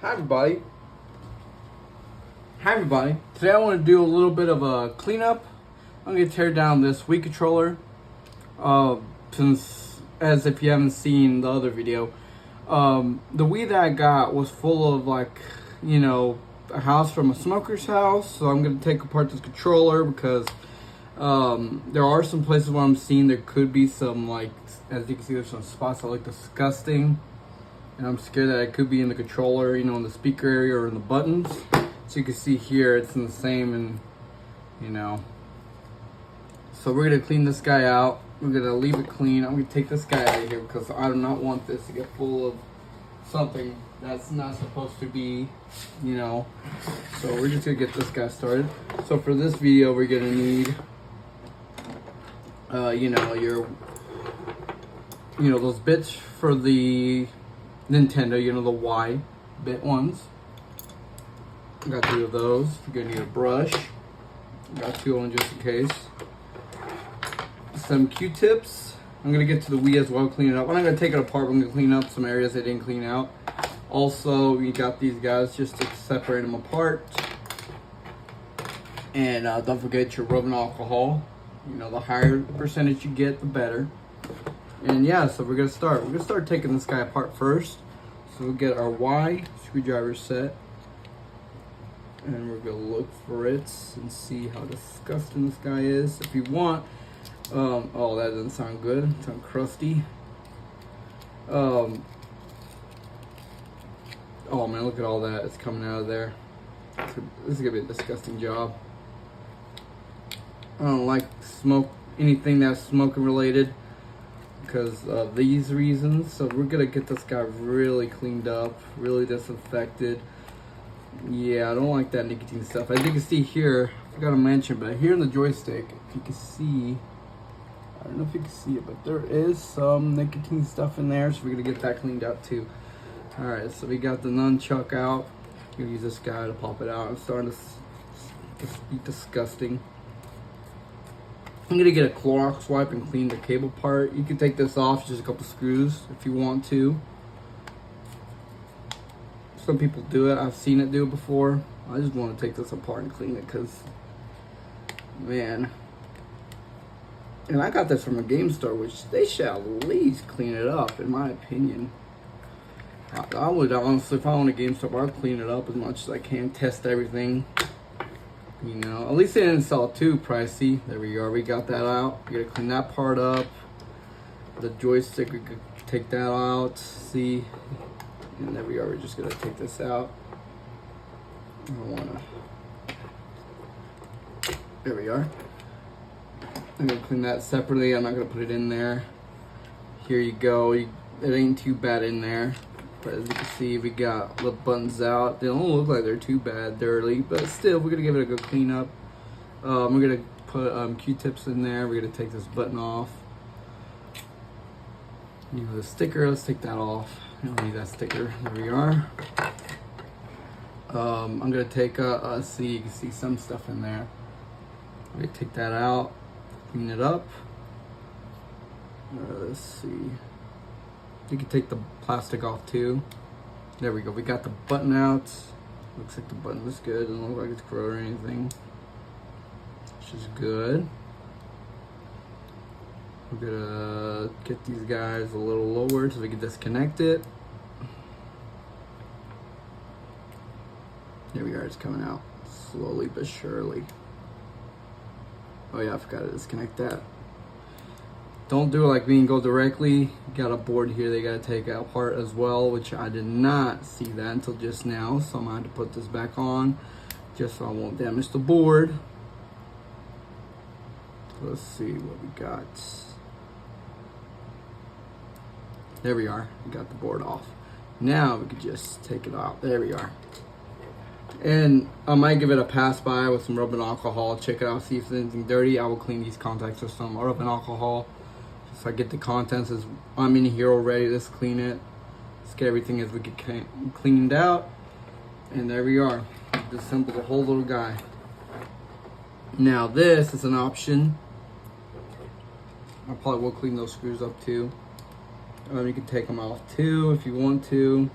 Hi everybody. Today I want to do a little bit of a cleanup. I'm going to tear down this Wii controller. Since, as if you haven't seen the other video, the Wii that I got was full of a house from a smoker's house. So I'm going to take apart this controller because there are some places where I'm seeing there could be some, as you can see, there's some spots that look disgusting. And I'm scared that it could be in the controller, in the speaker area or in the buttons. So you can see here, it's in the same, and So we're gonna clean this guy out. We're gonna leave it clean. I'm gonna take this guy out of here because I do not want this to get full of something that's not supposed to be, So we're just gonna get this guy started. So for this video, we're gonna need, those bits for the Nintendo, the Y bit ones. Got 2 of those. You're gonna need a brush. Got 2 on just in case. Some Q-tips. I'm gonna get to the Wii as well, clean it up. I'm not gonna take it apart, but I'm gonna clean up some areas I didn't clean out. Also, we got these guys just to separate them apart. And don't forget your rubbing alcohol. The higher percentage you get, the better. And yeah, so we're gonna start. We're gonna start taking this guy apart first. So we'll get our Y screwdriver set. And we're gonna look for it and see how disgusting this guy is. If you want, oh, that doesn't sound good. It sounds crusty. Oh man, look at all that. It's coming out of there. This is gonna be a disgusting job. I don't like anything that's smoking related, because of these reasons. So we're gonna get this guy really cleaned up, really disinfected. Yeah, I don't like that nicotine stuff. As you can see here, I forgot to mention, but here in the joystick, if you can see, I don't know if you can see it, but there is some nicotine stuff in there, so we're gonna get that cleaned out too. Alright, so we got the nunchuck out. I'm gonna use this guy to pop it out. It's starting to be disgusting. I'm gonna get a Clorox wipe and clean the cable part. You can take this off, just a couple screws if you want to. Some people do it. I've seen it do it before. I just want to take this apart and clean it because, man. And I got this from a game store, which they should at least clean it up, in my opinion. I would honestly, if I own a game store, I'd clean it up as much as I can, test everything. At least they didn't sell it too pricey. There we are. We got that out. We gotta clean that part up. The joystick, we could take that out. See. And there we are, we're just gonna take this out. I don't wanna. There we are. I'm gonna clean that separately. I'm not gonna put it in there. Here you go. It ain't too bad in there. But as you can see, we got the buttons out. They don't look like they're too bad dirty, but still, we're gonna give it a good clean up. We're gonna put Q-tips in there. We're gonna take this button off. The sticker, let's take that off. I don't need that sticker. There we are. I'm gonna take see, you can see some stuff in there. I'm gonna take that out, clean it up. Let's see. You can take the plastic off too. There we go. We got the button out. Looks like the button was good. Doesn't look like it's corroded or anything, which is good. We're gonna get these guys a little lower so we can disconnect it. There we are, it's coming out slowly but surely. Oh yeah, I forgot to disconnect that. Don't do it like me and go directly. You got a board here they gotta take out apart as well, which I did not see that until just now. So I'm gonna have to put this back on just so I won't damage the board. Let's see what we got. There we are. We got the board off. Now we can just take it out. There we are. And I might give it a pass by with some rubbing alcohol. Check it out, see if there's anything dirty. I will clean these contacts with some rubbing alcohol. Just so I get the contents as I'm in here already. Let's clean it. Let's get everything as we get cleaned out. And there we are. Disassemble the whole little guy. Now this is an option. I probably will clean those screws up too. You can take them off too if you want to.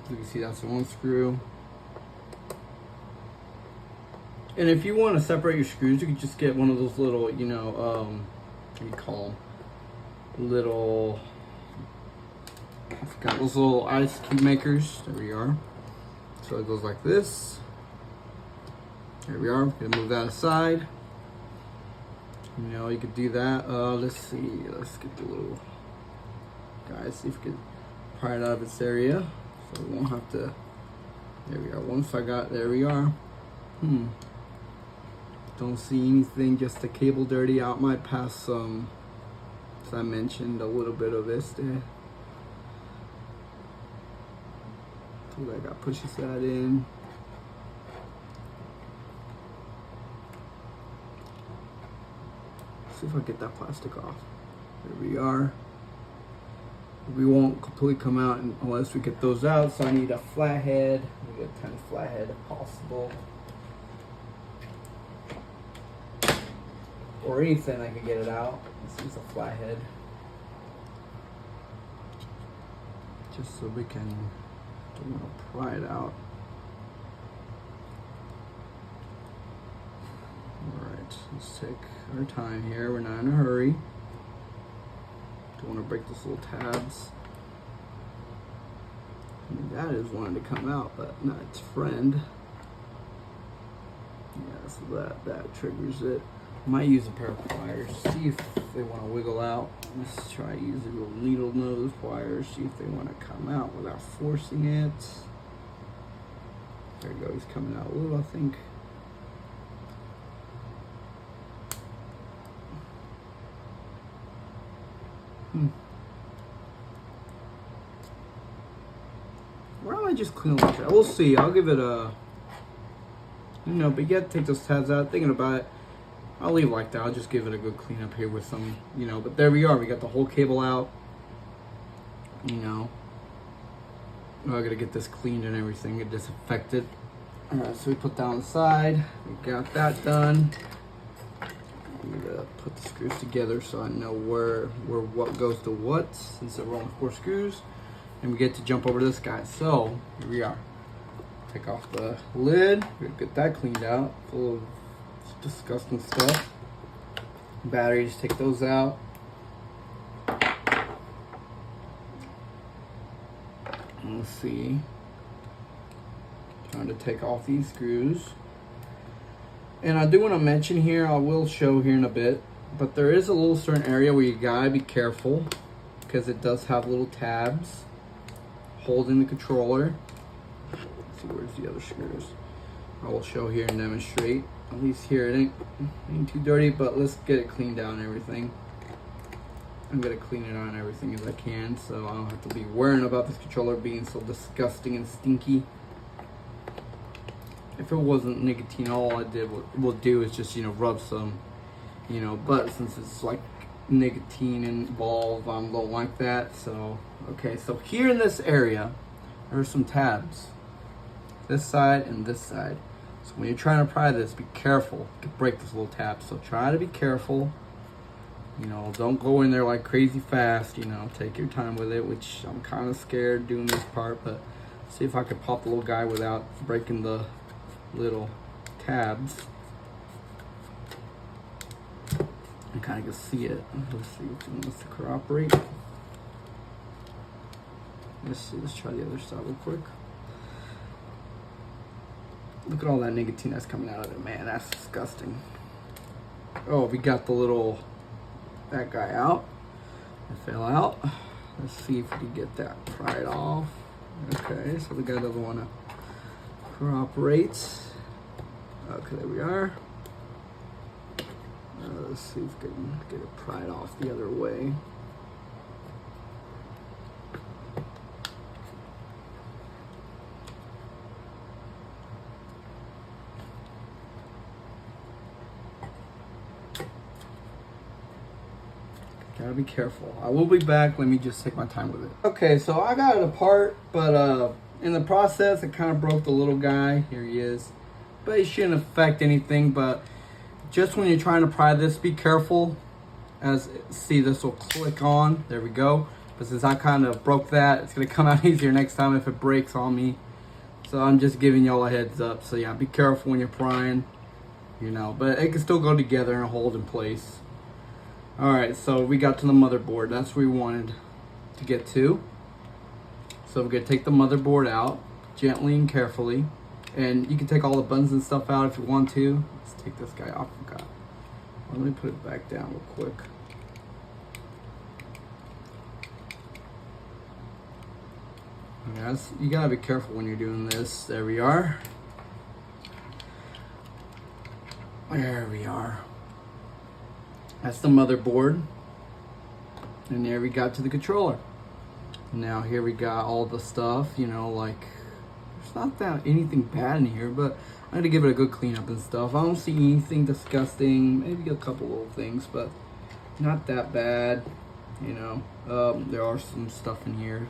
As you can see, that's the one screw. And if you want to separate your screws, you can just get one of those little, you know, what do you call them? Little, I forgot, those little ice cube makers. There we are. So it goes like this. There we are. We're gonna move that aside. You know, you could do that. Let's see. Let's get the little guys. See if we can pry it out of its area, so we won't have to. There we are. Once I got, there we are. Don't see anything. Just the cable dirty out. Might pass some. As I mentioned, a little bit of this there. So that guy pushes that in. See if I get that plastic off. There we are. We won't completely come out unless we get those out, so I need a flathead. We get a tiny flathead if possible. Or anything I can get it out. Let's use a flathead. Just so we can pry it out. Alright, let's take our time here. We're not in a hurry. Don't want to break those little tabs. That is wanting to come out, but not its friend. Yeah, so that triggers it. I might use a pair of pliers, see if they want to wiggle out. Let's try using little needle nose pliers, see if they want to come out without forcing it. There you go, he's coming out a little, I think. Why don't I just clean like that? We'll see. I'll give it a, you know, but you have to take those tabs out. Thinking about it, I'll leave it like that. I'll just give it a good clean up here with some, you know, but there we are. We got the whole cable out, you know. I gotta get this cleaned and everything, get disinfected. Alright, so we put that on the side. We got that done. I'm gonna put the screws together so I know where what goes to what, since they're only 4 screws. And we get to jump over to this guy. So here we are. Take off the lid. We're gonna get that cleaned out. Full of disgusting stuff. Batteries, take those out. Let's see. Trying to take off these screws. And I do want to mention here, I will show here in a bit, but there is a little certain area where you gotta be careful because it does have little tabs holding the controller. Let's see, where's the other screws? I will show here and demonstrate. At least here it ain't too dirty, but let's get it cleaned out and everything. I'm gonna clean it out and everything as I can, so I don't have to be worrying about this controller being so disgusting and stinky. If it wasn't nicotine, all I will do is just, you know, rub some, you know, but since it's like nicotine involved, I don't like that. So okay, so here in this area there's some tabs, this side and this side. So when you're trying to pry this, be careful. You can break this little tab, so try to be careful. You know, don't go in there like crazy fast, you know, take your time with it, which I'm kind of scared doing this part, but see if I could pop the little guy without breaking the little tabs. I kind of can see it. Let's see if it wants to cooperate. Let's see, let's try the other side real quick. Look at all that nicotine that's coming out of it, man, that's disgusting. Oh, we got the little, that guy out. It fell out. Let's see if we can get that pried off. Okay, so the guy doesn't want to cooperate. Okay, there we are. Let's see if we can get it pried off the other way. Gotta be careful. I will be back. Let me just take my time with it. Okay, so I got it apart, but in the process, it kind of broke the little guy. Here he is. But it shouldn't affect anything. But just when you're trying to pry this, be careful. As see, this will click on. There we go. But since I kind of broke that, it's gonna come out easier next time if it breaks on me. So I'm just giving y'all a heads up. So yeah, be careful when you're prying, you know, but it can still go together and hold in place. All right, so we got to the motherboard. That's where we wanted to get to. So we're gonna take the motherboard out gently and carefully. And you can take all the buttons and stuff out if you want to. Let's take this guy off. Forgot. Let me put it back down real quick. Yes, you gotta be careful when you're doing this. There we are. There we are. That's the motherboard. And there we got to the controller. Now here we got all the stuff, you know, like there's not that anything bad in here, but I'm gonna give it a good cleanup and stuff. I don't see anything disgusting, maybe a couple little things, but not that bad, you know. There are some stuff in here.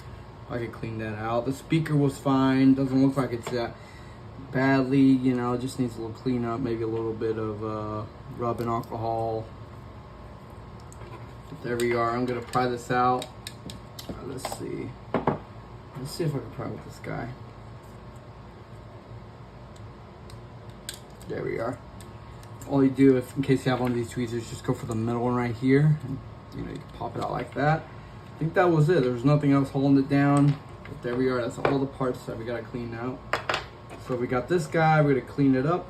I could clean that out. The speaker was fine. Doesn't look like it's that badly, you know. It just needs a little cleanup, maybe a little bit of rubbing alcohol. But there we are. I'm gonna pry this out. Let's see if I can pry with this guy. There we are. All you do, if in case you have one of these tweezers, just go for the middle one right here, and you know, you can pop it out like that. I think that was it. There was nothing else holding it down. But there we are. That's all the parts that we gotta clean out. So we got this guy. We're gonna clean it up.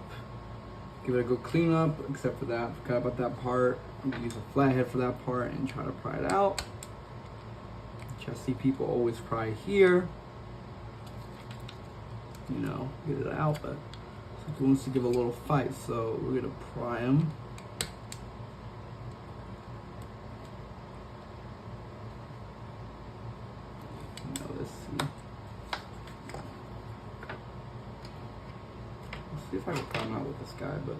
Give it a good clean up, except for that. Forgot about that part. I'm gonna use a flathead for that part and try to pry it out. Which I see people always pry here. You know, get it out, but he wants to give a little fight, so we're gonna pry him. Now let's see. Let's see if I can pry him out with this guy, but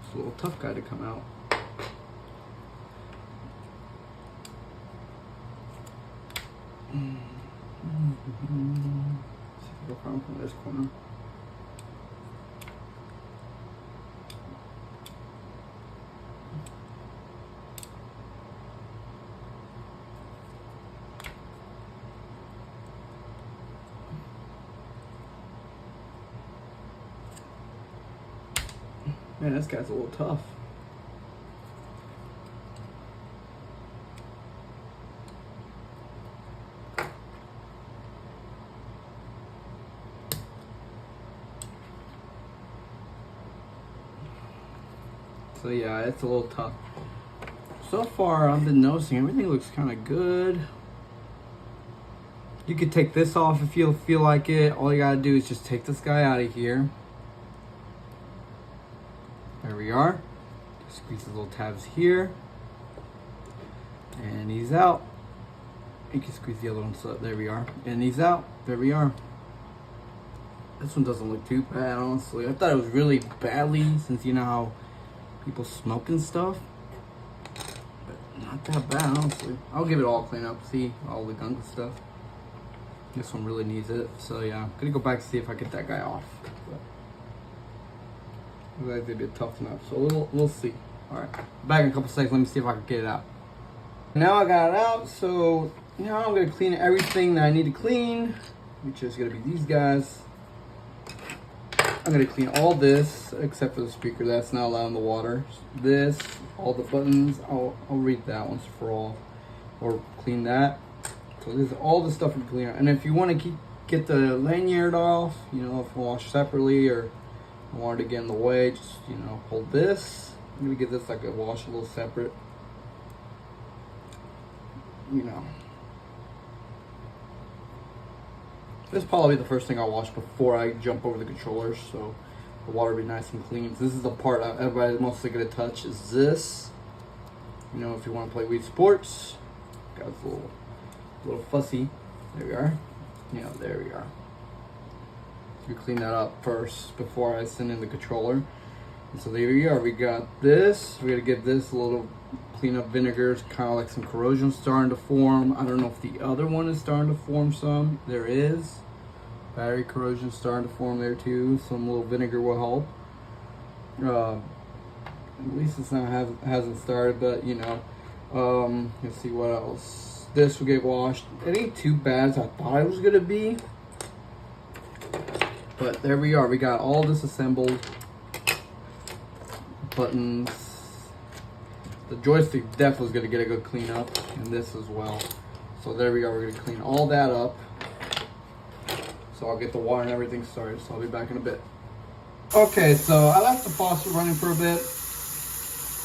it's a little tough guy to come out. See if I can pry him from this corner. Man, this guy's a little tough. So yeah, it's a little tough. So far, I've been noticing everything looks kind of good. You could take this off if you feel like it. All you gotta do is just take this guy out of here. There we are. Just squeeze the little tabs here. And he's out. You can squeeze the other one, so there we are. And he's out. There we are. This one doesn't look too bad, honestly. I thought it was really badly, since you know how people smoke and stuff. But not that bad, honestly. I'll give it all clean up. See, all the gunk and stuff. This one really needs it. So yeah, I'm gonna go back and see if I get that guy off. Looks like they'd be a tough nut, so we'll see. All right, back in a couple seconds. Let me see if I can get it out. Now I got it out, so now I'm gonna clean everything that I need to clean, which is gonna be these guys. I'm gonna clean all this except for the speaker. That's not allowed in the water. This, all the buttons. I'll read that once for all, or clean that. So this is all the stuff you clean out. And if you want to get the lanyard off, you know, if you wash separately or want it to get in the way, just, you know, hold this. I'm gonna get this like a wash a little separate. You know, this will probably be the first thing I'll wash before I jump over the controllers, so the water will be nice and clean. So this is the part everybody's mostly gonna touch, is this. You know, if you want to play Wii Sports, got a little fussy. There we are. Yeah, there we are. We clean that up first before I send in the controller. And so there we are. We got this. We're gonna give this a little cleanup vinegar. It's kind of like some corrosion starting to form. I don't know if the other one is starting to form some. There is. Battery corrosion starting to form there too. Some little vinegar will help. At least it's not hasn't started, but you know. Let's see what else. This will get washed. It ain't too bad as I thought it was gonna be. But there we are. We got all disassembled. Buttons. The joystick definitely is gonna get a good clean up, and this as well. So there we go. We're gonna clean all that up. So I'll get the water and everything started. So I'll be back in a bit. Okay, so I left the faucet running for a bit.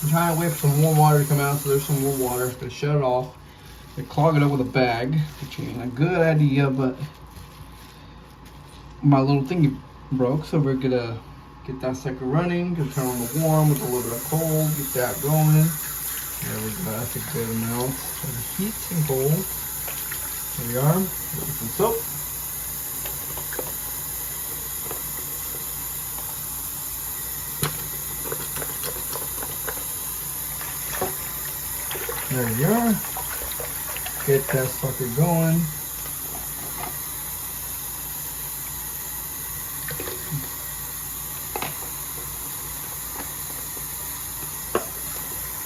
I'm trying to wait for some warm water to come out, so there's some warm water. Gonna shut it off. Gonna clog it up with a bag, which ain't a good idea, but my little thingy broke, so we're gonna get that sucker running. Gonna turn on the warm with a little bit of cold, get that going. There we go, that's a good amount of heat and cold. There we are. Get some soap. There you are. Get that sucker going.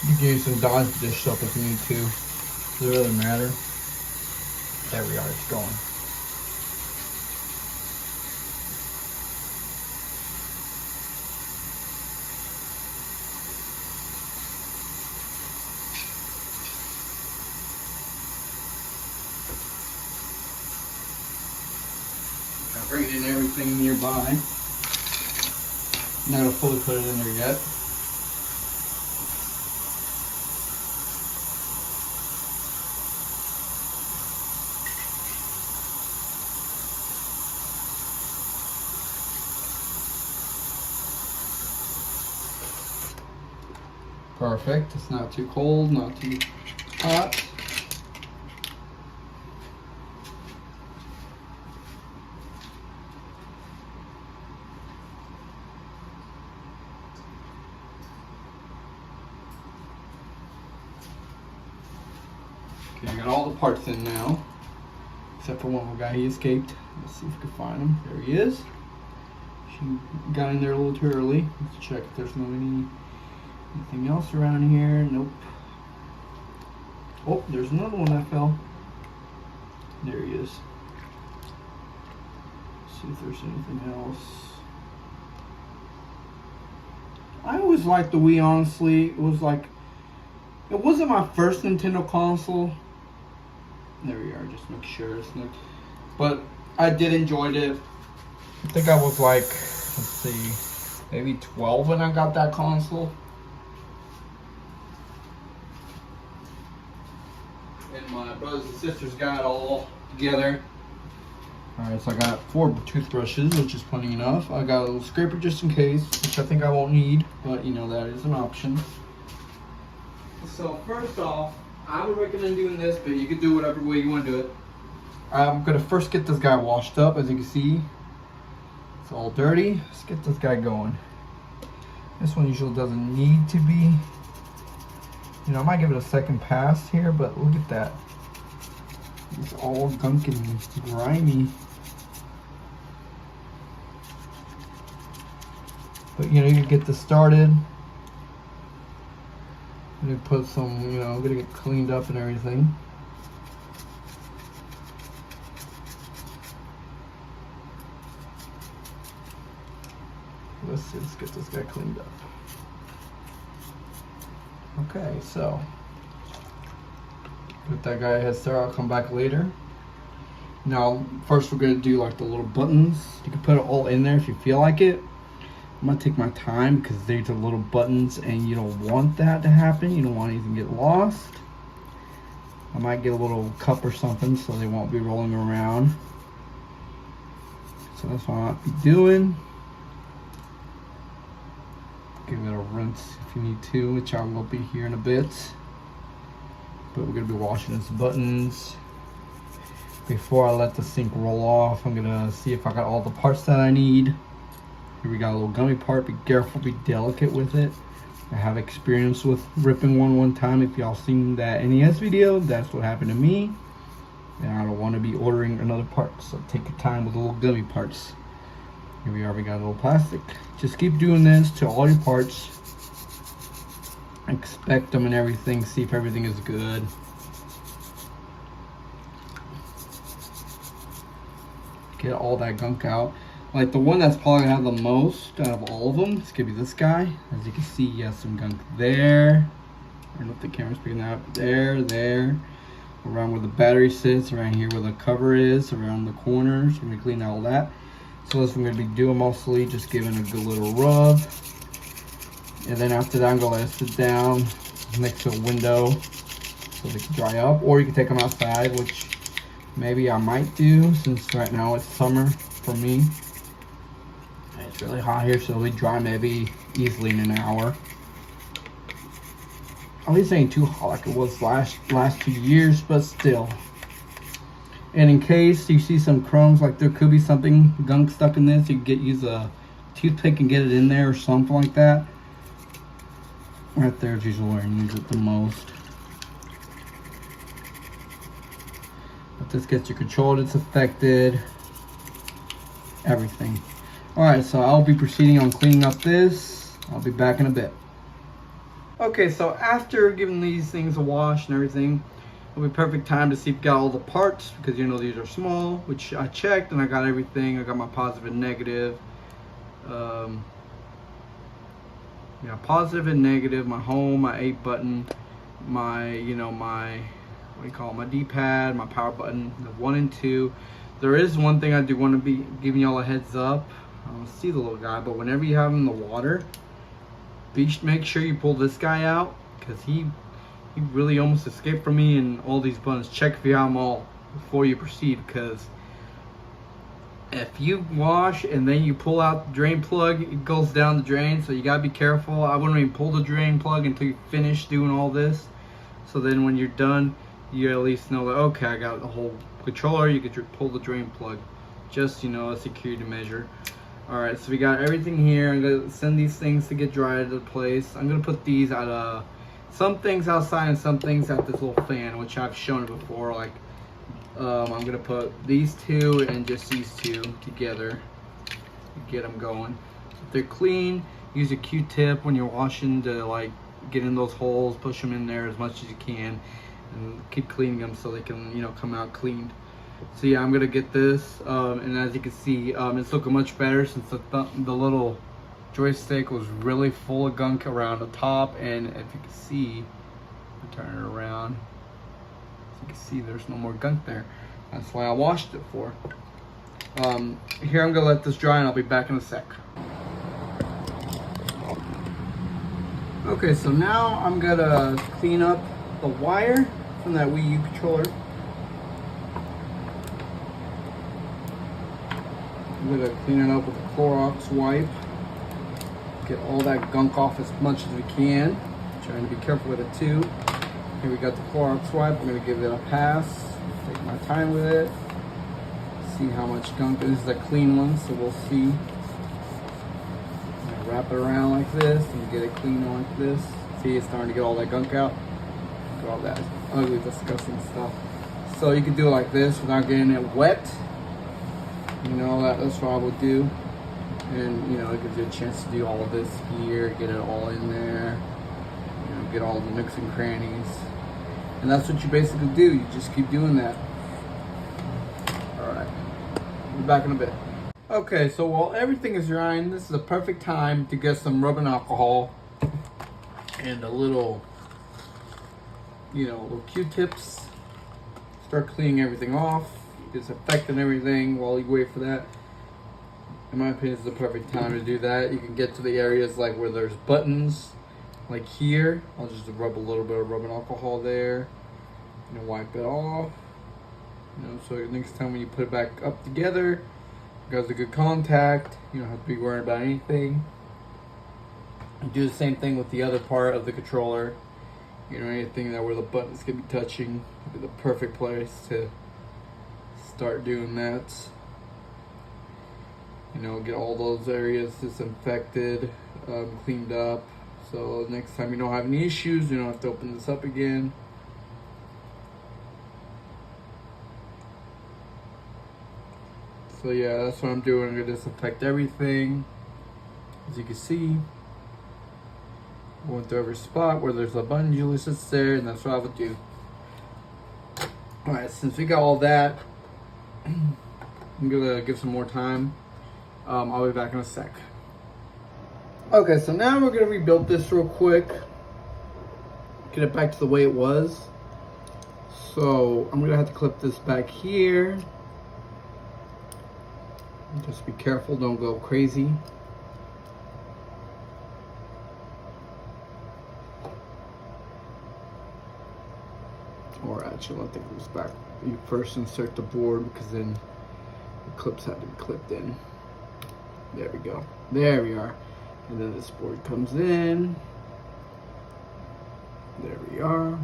You can use some Dodge dish soap if you need to. Doesn't really matter. There we are, it's going. I bring it in everything nearby. I'm not gonna fully put it in there yet. Perfect. It's not too cold, not too hot. Okay, I got all the parts in now, except for one more guy. He escaped. Let's see if we can find him. There he is. She got in there a little too early. Let's check if there's anything else around here. Nope. Oh, there's another one that fell. There he is. Let's see if there's anything else. I always liked the Wii, honestly. It wasn't my first Nintendo console. There we are, just make sure it's not. But I did enjoy it. I think I was like, let's see, maybe 12 when I got that console. And my brothers and sisters got it all together. Alright, so I got 4 toothbrushes, which is plenty enough. I got a little scraper just in case, which I think I won't need, but you know, that is an option. So first off, I would recommend doing this, but you can do whatever way you want to do it. I'm gonna first get this guy washed up. As you can see, it's all dirty. Let's get this guy going. This one usually doesn't need to be. You know, I might give it a second pass here, but look at that. It's all gunk and grimy. But you know, you can get this started. I'm gonna put some, you know, I'm gonna get cleaned up and everything. Let's get this guy cleaned up. Okay, so put that guy ahead there. I'll come back later. Now, first we're gonna do like the little buttons. You can put it all in there if you feel like it. I'm gonna take my time because they're the little buttons and you don't want that to happen. You don't want anything to get lost. I might get a little cup or something so they won't be rolling around. So that's what I might be doing. Give it a rinse if you need to, which I will be here in a bit. But we're gonna be washing these buttons. Before I let the sink roll off, I'm gonna see if I got all the parts that I need. Here we got a little gummy part. Be careful, be delicate with it. I have experience with ripping one time. If y'all seen that NES video, that's what happened to me. And I don't want to be ordering another part, so take your time with the little gummy parts. Here we are, we got a little plastic. Just keep doing this to all your parts. inspect them and everything, see if everything is good. Get all that gunk out. Like the one that's probably gonna have the most out of all of them, it's gonna be this guy. As you can see, he has some gunk there. I don't know if the camera's picking that up. There. Around where the battery sits, around here where the cover is, around the corners. We're gonna clean out all that. So that's what I'm gonna be doing mostly, just giving a good little rub. And then after that, I'm gonna let it sit down next to a window so they can dry up. Or you can take them outside, which maybe I might do since right now it's summer for me. It's really hot here, so they'll be dry maybe easily in an hour. At least it ain't too hot like it was last 2 years, but still. And in case you see some crumbs, like there could be something gunk stuck in this, you can use a toothpick and get it in there or something like that. Right there is usually where I use it the most. But this gets you controlled, it's affected, everything. Alright, so I'll be proceeding on cleaning up this. I'll be back in a bit. Okay, so after giving these things a wash and everything, it'll be perfect time to see if you got all the parts, because you know these are small, which I checked and I got everything. I got my positive and negative. Yeah, positive and negative, my home, my 8 button, my, my, what do you call it, my D-pad, my power button, the 1 and 2. There is one thing I do want to be giving y'all a heads up. I don't see the little guy, but whenever you have him in the water, make sure you pull this guy out, because he really almost escaped from me and all these buttons. Check if you have them all before you proceed, because if you wash and then you pull out the drain plug, it goes down the drain, so you gotta be careful. I wouldn't even pull the drain plug until you finish doing all this, so then when you're done, you at least know that, okay, I got the whole controller. You could pull the drain plug, just, a security measure. Alright, so we got everything here. I'm gonna send these things to get dried to place. I'm gonna put these at some things outside and some things at this little fan, which I've shown it before. Like I'm gonna put these two and just these two together to get them going. So if they're clean, use a Q-tip when you're washing to like get in those holes, push them in there as much as you can, and keep cleaning them so they can come out cleaned. So yeah, I'm gonna get this, and as you can see, it's looking much better since the little joystick was really full of gunk around the top. And if you can see, turn it around, as you can see, there's no more gunk there. That's why I washed it for. Here, I'm gonna let this dry and I'll be back in a sec. Okay, so now I'm gonna clean up the wire from that Wii U controller. I'm gonna clean it up with a Clorox wipe. Get all that gunk off as much as we can. Trying to be careful with it too. Here we got the Clorox wipe. I'm gonna give it a pass. Take my time with it. See how much gunk. This is a clean one, so we'll see. I'm gonna wrap it around like this and get it clean like this. See, it's starting to get all that gunk out. Look at all that ugly, disgusting stuff. So you can do it like this without getting it wet. That's what I would do. And, it gives you a chance to do all of this here, get it all in there, get all the nooks and crannies. And that's what you basically do. You just keep doing that. Alright, we'll be back in a bit. Okay, so while everything is drying, this is a perfect time to get some rubbing alcohol and a little, little Q-tips. Start cleaning everything off, disinfecting everything while you wait for that. In my opinion, this is the perfect time to do that. You can get to the areas like where there's buttons, like here. I'll just rub a little bit of rubbing alcohol there, and wipe it off. So next time when you put it back up together, it goes a good contact. You don't have to be worried about anything. You do the same thing with the other part of the controller. Anything that where the buttons can be touching would be the perfect place to start doing that. Get all those areas disinfected, cleaned up. So next time you don't have any issues, you don't have to open this up again. So yeah, that's what I'm doing. I'm gonna disinfect everything. As you can see, Going through every spot where there's a button usually sits there, and that's what I would do. Alright, since we got all that, I'm gonna give some more time. I'll be back in a sec. Okay, so now we're gonna rebuild this real quick. Get it back to the way it was. So I'm gonna have to clip this back here. Just be careful, don't go crazy. Or actually, I think it was back. You first insert the board because then the clips have to be clipped in. There we go. There we are. And then this board comes in. There we are.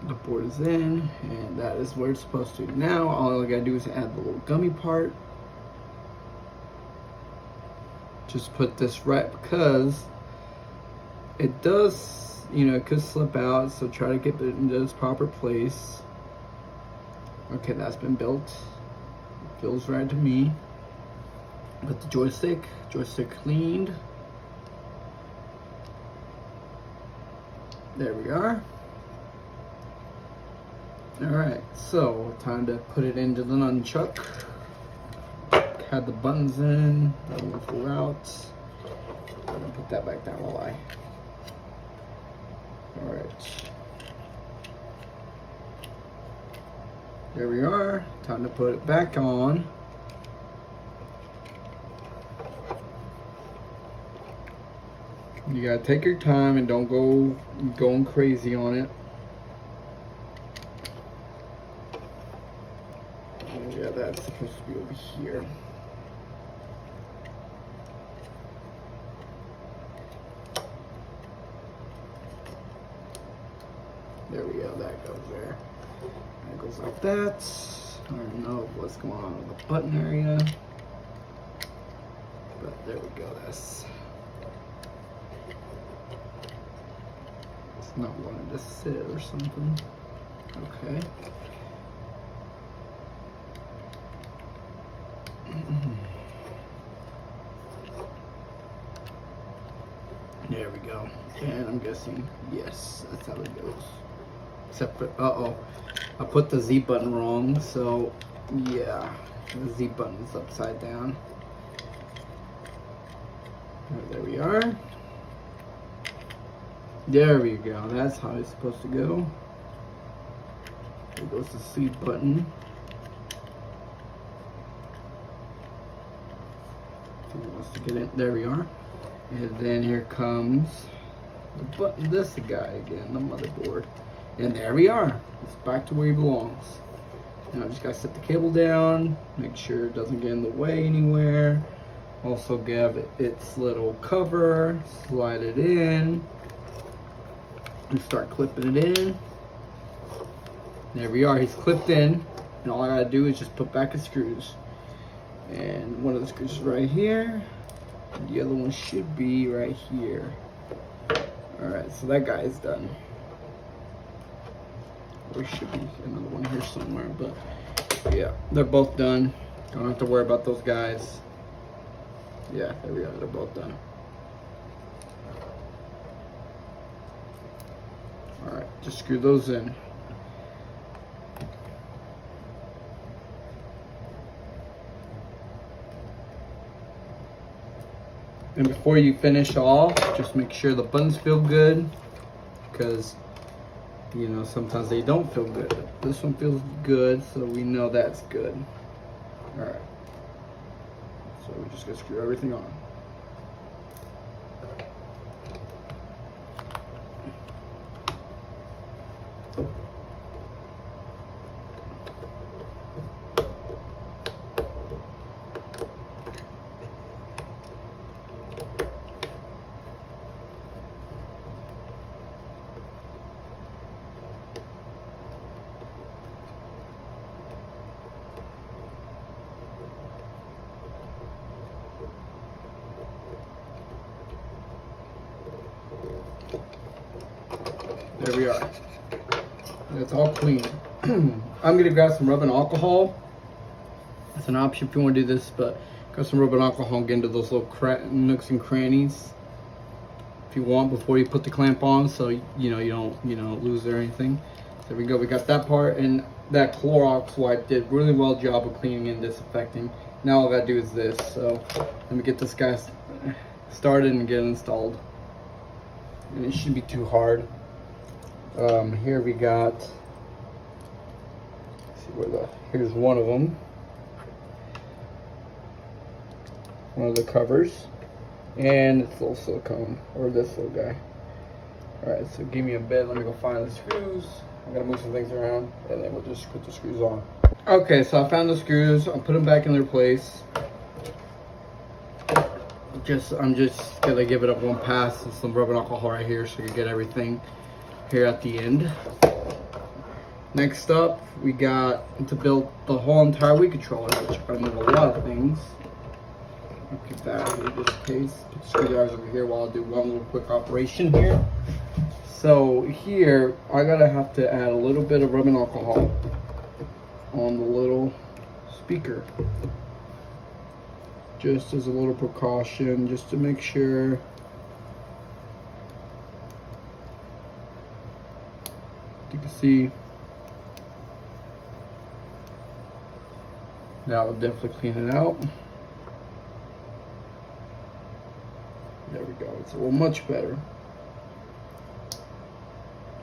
The board is in, and that is where it's supposed to. Now, all I gotta do is add the little gummy part. Just put this right because it does, you know, it could slip out, so try to get it into its proper place. Okay, that's been built. It feels right to me. Put the joystick cleaned. There we are. Alright, so time to put it into the nunchuck. Had the buttons in, that one flew out. I'm gonna put that back down while I. Alright. There we are. Time to put it back on. You gotta take your time and don't go going crazy on it. Yeah, that's supposed to be over here. There we go, that goes there. That goes like that. I don't know what's going on in the button area. But there we go, that's it's not wanting to sit or something. Okay. There we go. And I'm guessing, yes, that's how it goes. Except for, I put the Z button wrong, so yeah, the Z button is upside down. Right, there we are. There we go, that's how it's supposed to go. There goes the C button. If he wants to get in, there we are. And then here comes the button, this guy again, the motherboard. And there we are. It's back to where he belongs. Now I just gotta set the cable down, make sure it doesn't get in the way anywhere. Also give it its little cover, slide it in, and start clipping it in. There we are, he's clipped in. And all I gotta do is just put back his screws. And one of the screws is right here. The other one should be right here. Alright, so that guy is done. There should be another one here somewhere, but yeah, they're both done. Don't have to worry about those guys. Yeah, there we are, they're both done. Alright, just screw those in. And before you finish off, just make sure the buttons feel good, because you know sometimes they don't feel good. This one feels good, so we know that's good. All right, so we just gotta screw everything on. There we are. It's all clean. I'm gonna grab some rubbing alcohol. It's an option if you want to do this, but Got some rubbing alcohol and get into those little nooks and crannies if you want before you put the clamp on, so you know you don't lose it or anything. There we go. We got that part, and that Clorox wipe did really well job of cleaning and disinfecting. Now all I gotta do is this. So let me get this guy started and get it installed. And it shouldn't be too hard. Here we got. Let's see where here's one of them. One of the covers, and it's a little silicone, or this little guy. Alright, so give me a bit, let me go find the screws. I'm gonna move some things around, and then we'll just put the screws on. Okay, so I found the screws, I'll put them back in their place. I'm just gonna give it up one pass with some rubbing alcohol right here so you get everything here at the end. Next up, we got to build the whole entire Wii controller, which I'm gonna move a lot of things. I'll keep that out here just in case. Put the screwdrivers over here while I do one little quick operation here. So here, I have to add a little bit of rubbing alcohol on the little speaker. Just as a little precaution, just to make sure. You can see. That will definitely clean it out. There we go. It's a little much better.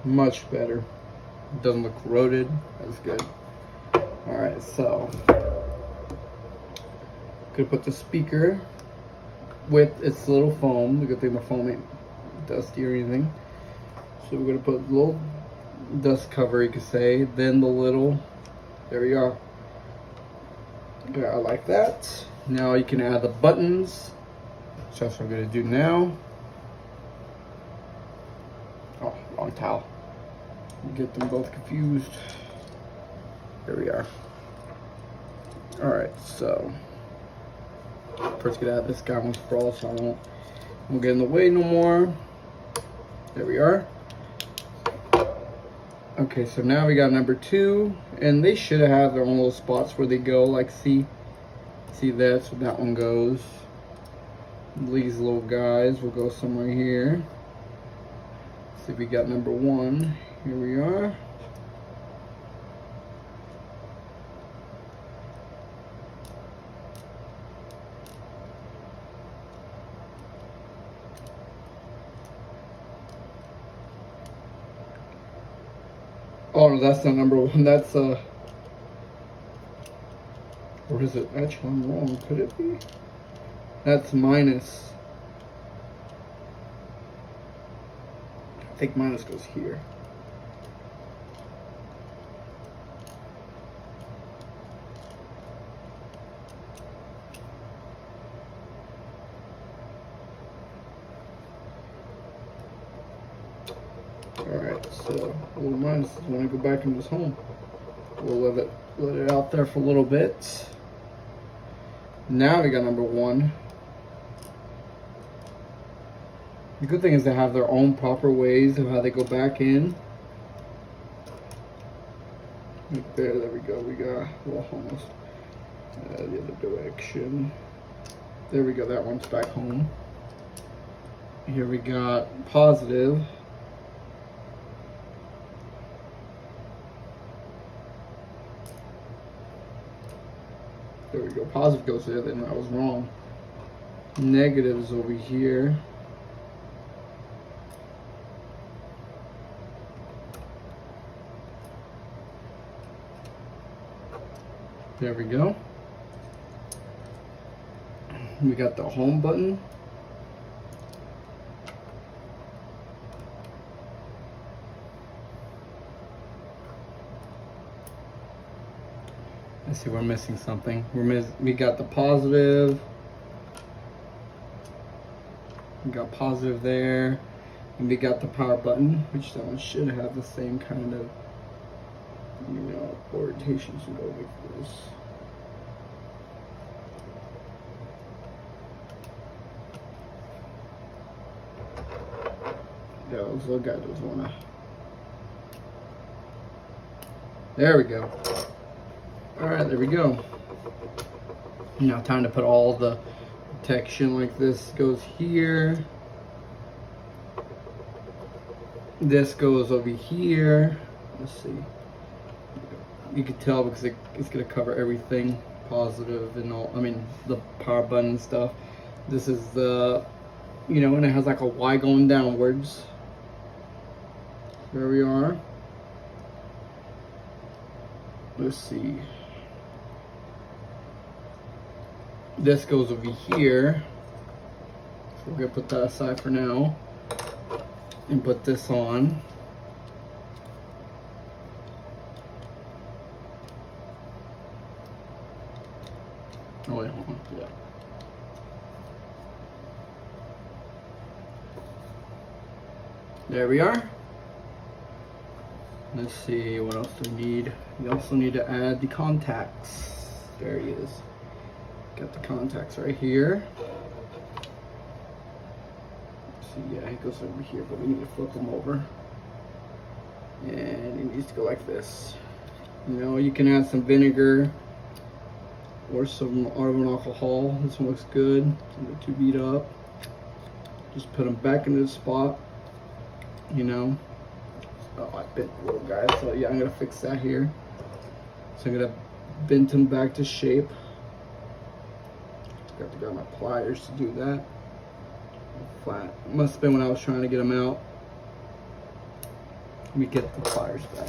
Much better. It doesn't look corroded. That's good. Alright, so gonna put the speaker with its little foam. The good thing the foam ain't dusty or anything. So we're gonna put a little dust cover, you could say. Then the little, there we are. Yeah, I like that. Now you can add the buttons. So that's what I'm gonna do now. Oh, wrong towel. Get them both confused. There we are. Alright, so first get out of this guy once for all, so I won't get in the way no more. There we are. Okay, so now we got number 2, and they should have their own little spots where they go, like see that's where that one goes. These little guys will go somewhere here. Let's see if we got number 1. Here we are. Oh no, that's not number 1. That's or is it? Actually, I'm wrong. Could it be? That's minus. I think minus goes here. Alright, so little minus is when I go back into this home. We'll let it out there for a little bit. Now we got number 1. The good thing is they have their own proper ways of how they go back in. Right there we go. We got, well, almost the other direction. There we go. That one's back home. Here we got positive. There we go. Positive goes there, then I was wrong. Negative is over here. There we go. We got the home button. Let's see, we're missing something. We got the positive. We got positive there. And we got the power button, which that one should have the same kind of, orientation. So go like this. Yeah, those little guys just wanna. There we go. Alright, there we go. Now time to put all the protection. Like this goes here. This goes over here. Let's see. You can tell because it's gonna cover everything positive and all. I mean the power button and stuff. This is the, you know, and it has like a Y going downwards. There we are. Let's see. This goes over here. So we're gonna put that aside for now and put this on. Oh wait, hold on. Yeah. There we are. Let's see, what else do we need? We also need to add the contacts. There he is. Got the contacts right here. Let's see, yeah, he goes over here, but we need to flip him over. And he needs to go like this. You know, you can add some vinegar or some argon alcohol. This one looks good. They're too beat up. Just put them back into the spot. You know. Oh, I bent the little guy, so yeah, I'm gonna fix that here. So I'm gonna bend them back to shape. Got to grab my pliers to do that. Flat. Must have been when I was trying to get them out. Let me get the pliers back.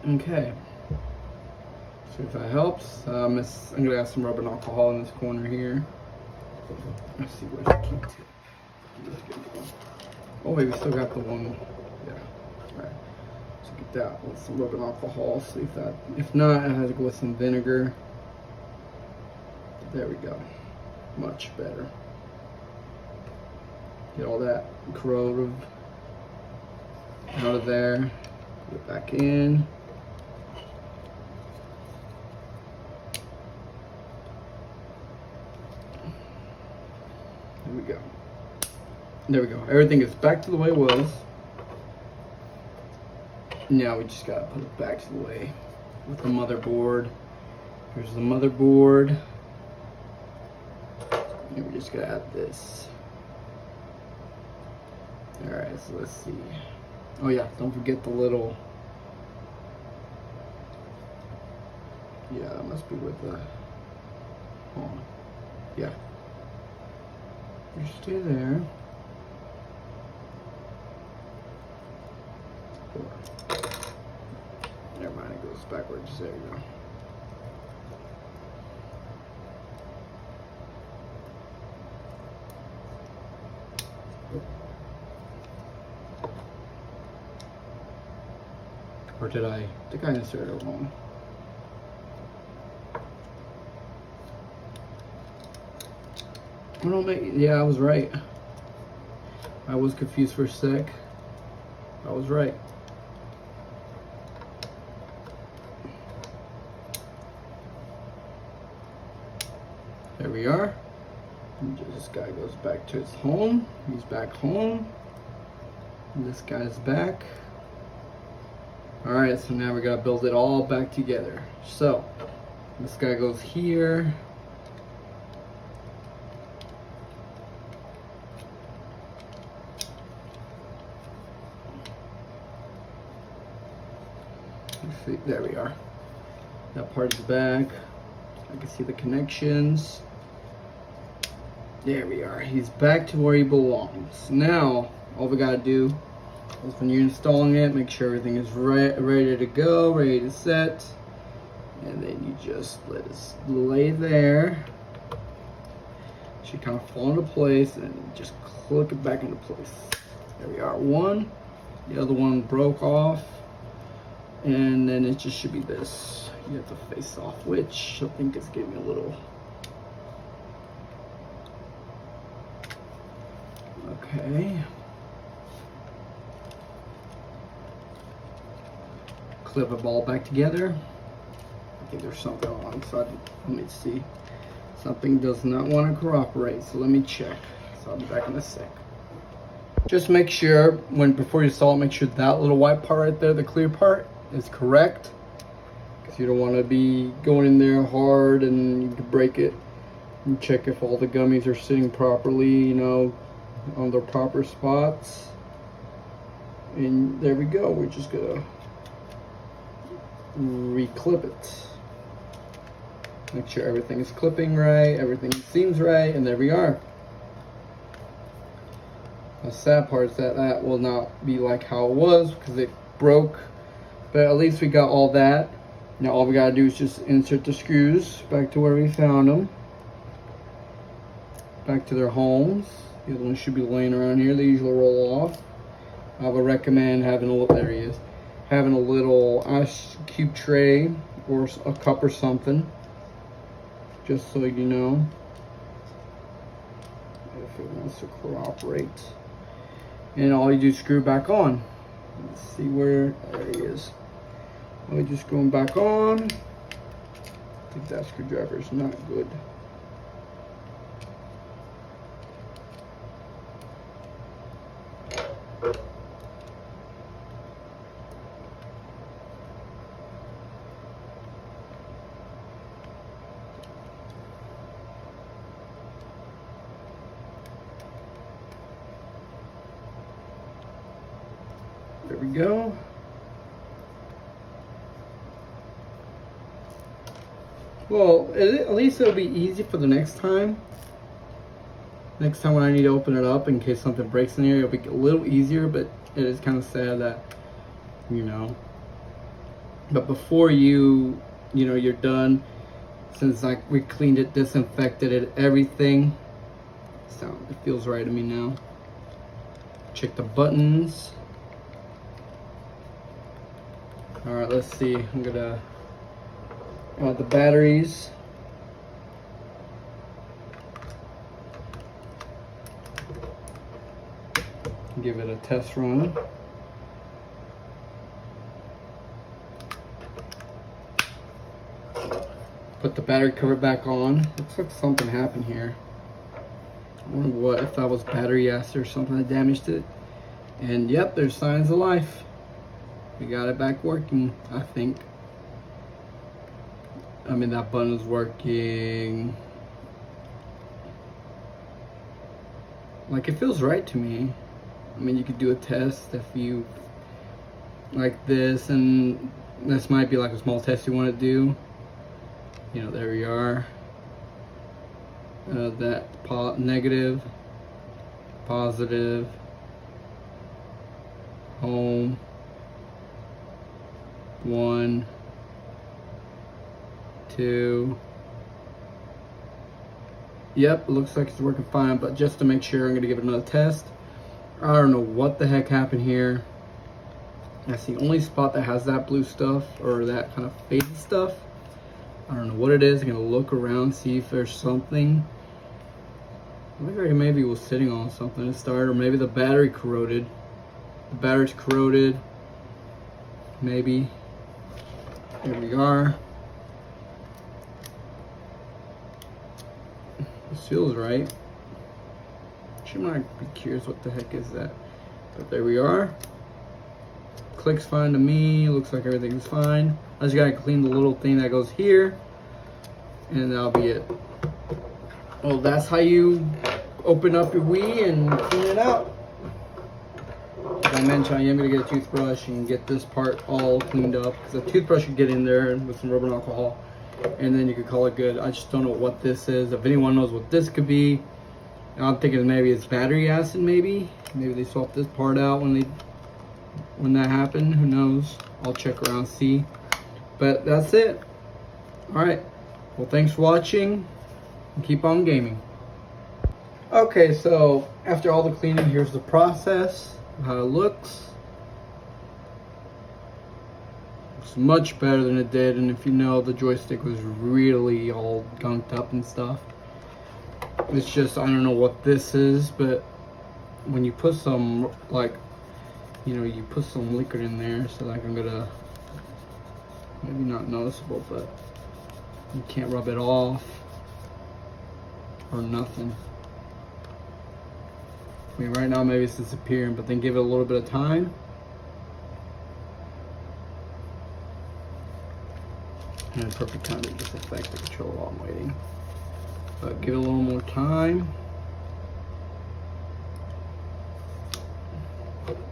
Okay, see if that helps. I'm gonna add some rubbing alcohol in this corner here. Let's see where's the key to. Oh wait, we still got the one. Yeah, right. So get that with some rubbing alcohol. See if that. If not, I have to go with some vinegar. There we go. Much better. Get all that corrosive out of there. Put it back in. There we go. There we go. Everything is back to the way it was. Now we just gotta put it back to the way with the motherboard. Here's the motherboard. And we just gotta add this. Alright, so let's see. Oh yeah, don't forget the little. Yeah, that must be with the. Hold on. Yeah. You stay there. Never mind, it goes backwards. There you go. Or did I think I inserted it wrong? Yeah, I was right. I was confused for a sec. I was right. There we are. And this guy goes back to his home. He's back home. And this guy's back. Alright, so now we gotta build it all back together. So, this guy goes here. See, there we are. That part's back. I can see the connections. There we are. He's back to where he belongs. Now, all we gotta do is when you're installing it, make sure everything is ready to go, ready to set. And then you just let it lay there. It should kind of fall into place and just click it back into place. There we are, one. The other one broke off. And then it just should be this. You have to face off, which I think is giving me a little. Okay. Clip it all back together. I think there's something on the side. Let me see. Something does not want to cooperate, so let me check. So I'll be back in a sec. Just make sure, before you install it, make sure that little white part right there, the clear part, is correct. Because you don't want to be going in there hard and you can break it. And check if all the gummies are sitting properly, you know, on their proper spots. And there we go. We're just gonna re-clip it. Make sure everything is clipping right, everything seems right, and there we are. The sad part is that will not be like how it was because it broke, but at least we got all that. Now all we gotta do is just insert the screws back to where we found them, back to their homes. The other ones should be laying around here. They usually roll off. I would recommend having having a little ice cube tray or a cup or something, just so you know if it wants to cooperate. And all you do is screw back on. Let's see where, there he is. We're just going back on. I think that screwdriver is not good. There we go. Well, at least it'll be easy for the next time. Next time when I need to open it up in case something breaks in here, it'll be a little easier, but it is kind of sad that, you know. But before you're done, since like we cleaned it, disinfected it, everything, so it feels right to me now. Check the buttons. All right, let's see. I'm gonna add the batteries. Give it a test run. Put the battery cover back on. Looks like something happened here. I wonder what, if that was battery acid or something that damaged it. And yep, there's signs of life. We got it back working, I think. I mean, that button is working. Like, it feels right to me. I mean, you could do a test if you like this, and this might be like a small test you want to do. You know, there we are. That negative, positive, home. 1, 2. Yep, it looks like it's working fine, but just to make sure, I'm gonna give it another test. I don't know what the heck happened here. That's the only spot that has that blue stuff, or that kind of faded stuff. I don't know what it is. I'm gonna look around, see if there's something. I think maybe it was sitting on something to start, or maybe the battery corroded. The battery's corroded. Maybe. Here we are. This feels right. She might be curious what the heck is that. But there we are. Clicks fine to me. Looks like everything's fine. I just gotta clean the little thing that goes here. And that'll be it. Well, that's how you open up your Wii and clean it out. As I mentioned, I am going to get a toothbrush and get this part all cleaned up, because a toothbrush should get in there with some rubbing alcohol, and then you could call it good. I just don't know what this is. If anyone knows what this could be, I'm thinking maybe it's battery acid. Maybe they swapped this part out when that happened. Who knows? I'll check around, see. But that's it. All right. Well, thanks for watching, and keep on gaming. Okay, so after all the cleaning, here's the process. How it looks. Looks much better than it did, and if you know, the joystick was really all gunked up and stuff. It's just, I don't know what this is, but when you put some, like, you put some liquid in there, so like I'm gonna, maybe not noticeable, but you can't rub it off. or nothing. I mean, right now maybe it's disappearing, but then give it a little bit of time. And perfect time to disaffect the controller while I'm waiting. But give it a little more time.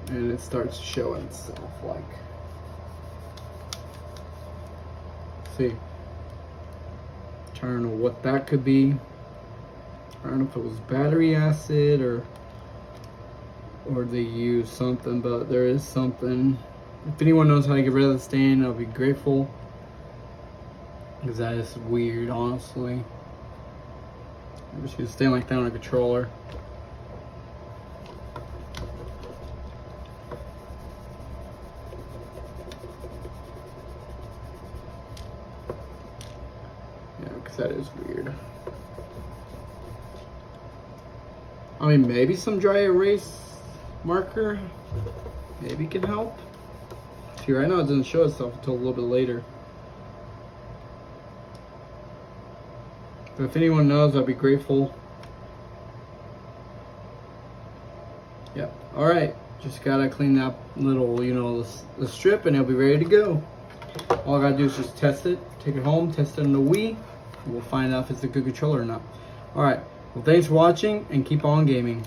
And it starts showing itself like. See. I don't know what that could be. I don't know if it was battery acid or they used something, but there is something. If anyone knows how to get rid of the stain, I'll be grateful. Because that is weird, honestly. I wish you could stain like that on a controller. Yeah, because that is weird. I mean, maybe some dry erase marker maybe can help. See, right now it doesn't show itself until a little bit later. But if anyone knows, I'd be grateful. Yep. Alright. Just gotta clean that little, the strip, and it'll be ready to go. All I gotta do is just test it, take it home, test it in the Wii, and we'll find out if it's a good controller or not. Alright. Well, thanks for watching, and keep on gaming.